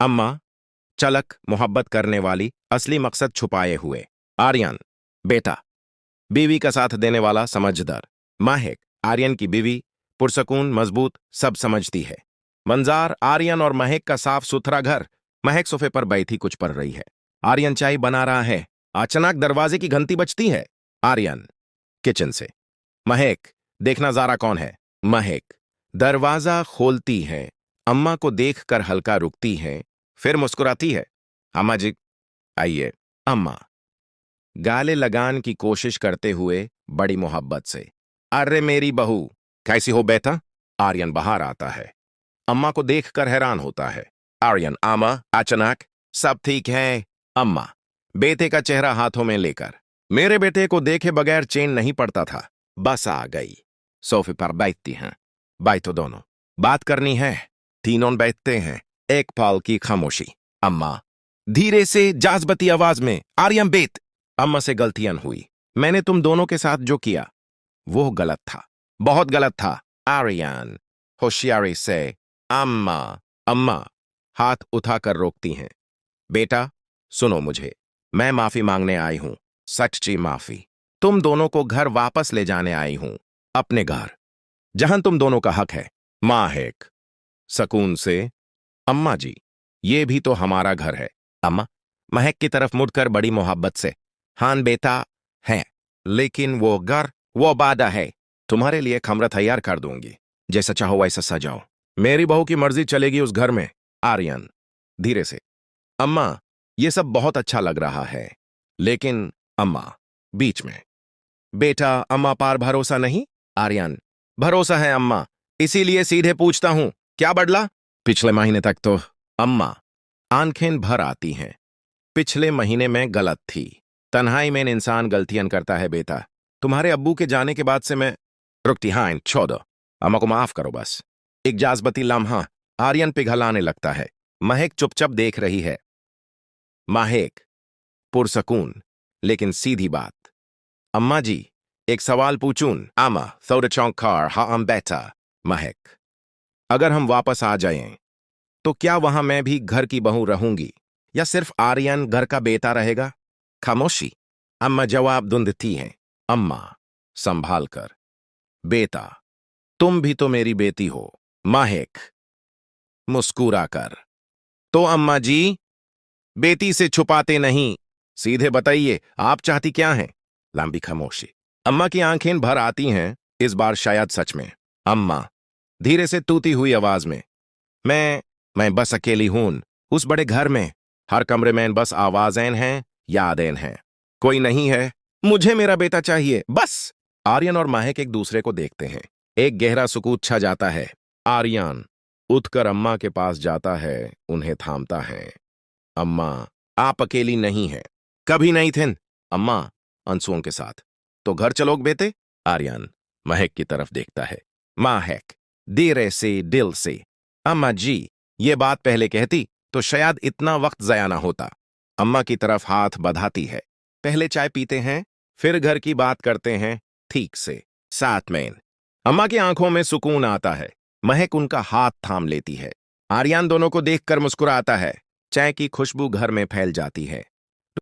अम्मा, चलक, मोहब्बत करने वाली, असली मकसद छुपाए हुए। आर्यन, बेटा, बीवी का साथ देने वाला, समझदार। महक, आर्यन की बीवी, पुरसकून, मजबूत, सब समझती है। मंजार, आर्यन और महक का साफ सुथरा घर। महक सोफे पर बैठी कुछ पढ़ रही है। आर्यन चाय बना रहा है। अचानक दरवाजे की घंटी बजती है। आर्यन, किचन से। महक, देखना ज़ारा कौन है। महक, दरवाजा खोलती है। अम्मा को देखकर हल्का रुकती है, फिर मुस्कुराती है। अम्मा जी, आइए। अम्मा, गाले लगान की कोशिश करते हुए बड़ी मोहब्बत से। अरे मेरी बहू, कैसी हो बेटा? आर्यन बाहर आता है। अम्मा को देखकर हैरान होता है। आर्यन, अम्मा, अचानक सब ठीक है? अम्मा, बेटे का चेहरा हाथों में लेकर, मेरे बेटे को देखे बगैर चैन नहीं पड़ता था। बस आ गई। सोफे पर बैठती हैं। बैठो दोनों, बात करनी है। तीनों बैठते हैं। एक पल की खामोशी। अम्मा, धीरे से जाज़बती आवाज में, आर्यन बेट। अम्मा से गलतियां हुई। मैंने तुम दोनों के साथ जो किया वो गलत था, बहुत गलत था। आर्यन, होशियारी से। अम्मा। अम्मा हाथ उठाकर रोकती हैं। बेटा, सुनो मुझे, मैं माफी मांगने आई हूं, सच्ची माफी। तुम दोनों को घर वापस ले जाने आई हूं, अपने घर, जहां तुम दोनों का हक है। महक, सकून से। अम्मा जी, ये भी तो हमारा घर है। अम्मा, महक की तरफ मुड़कर बड़ी मोहब्बत से, हां बेटा, है, लेकिन वो घर, वो वादा है। तुम्हारे लिए कमरा तैयार कर दूंगी, जैसा चाहो वैसा सजाओ। मेरी बहू की मर्जी चलेगी उस घर में। आर्यन, धीरे से। अम्मा, ये सब बहुत अच्छा लग रहा है, लेकिन अम्मा, बीच में। बेटा, अम्मा पार भरोसा नहीं? आर्यन, भरोसा है अम्मा, इसीलिए सीधे पूछता हूं, क्या बदला? पिछले महीने तक तो। अम्मा, आंखें भर आती हैं। पिछले महीने में गलत थी। तन्हाई में इंसान गलतियां करता है बेटा। तुम्हारे अब्बू के जाने के बाद से मैं रुकती। हाँ, छोड़ो, अम्मा को माफ करो बस। एक जाज़बती लम्हा। आर्यन पिघलाने लगता है। महक चुपचाप देख रही है। महक, पुरसकून, लेकिन सीधी बात। अम्मा जी, एक सवाल पूछूं? अम्मा, थोड़ा चौंकार, हाँ बेटा। महक, अगर हम वापस आ जाएं, तो क्या वहां मैं भी घर की बहू रहूंगी, या सिर्फ आर्यन घर का बेटा रहेगा? खामोशी। अम्मा जवाब ढूंढती हैं। अम्मा, संभाल कर। बेटा, तुम भी तो मेरी बेटी हो। महक, मुस्कुरा कर। तो अम्मा जी, बेटी से छुपाते नहीं, सीधे बताइए, आप चाहती क्या हैं? लंबी खामोशी। अम्मा की आंखें भर आती हैं, इस बार शायद सच में। अम्मा, धीरे से टूटी हुई आवाज में, मैं बस अकेली हूं, उस बड़े घर में। हर कमरे में बस आवाजें हैं, यादें हैं। कोई नहीं है। मुझे मेरा बेटा चाहिए, बस। आर्यन और महक एक दूसरे को देखते हैं। एक गहरा सुकून छा जाता है। आर्यन उठकर अम्मा के पास जाता है, उन्हें थामता है। अम्मा, आप अकेली नहीं हैं, कभी नहीं थे। अम्मा, अंसुओं के साथ, तो घर चलोग बेटे? आर्यन महक की तरफ देखता है। महक, धीरे से, दिल से। अम्मा जी, ये बात पहले कहती तो शायद इतना वक्त ज़ाया ना होता। अम्मा की तरफ हाथ बढ़ाती है। पहले चाय पीते हैं, फिर घर की बात करते हैं, ठीक से, साथ में। अम्मा की आंखों में सुकून आता है। महक उनका हाथ थाम लेती है। आर्यन दोनों को देखकर मुस्कुराता है। चाय की खुशबू घर में फैल जाती है।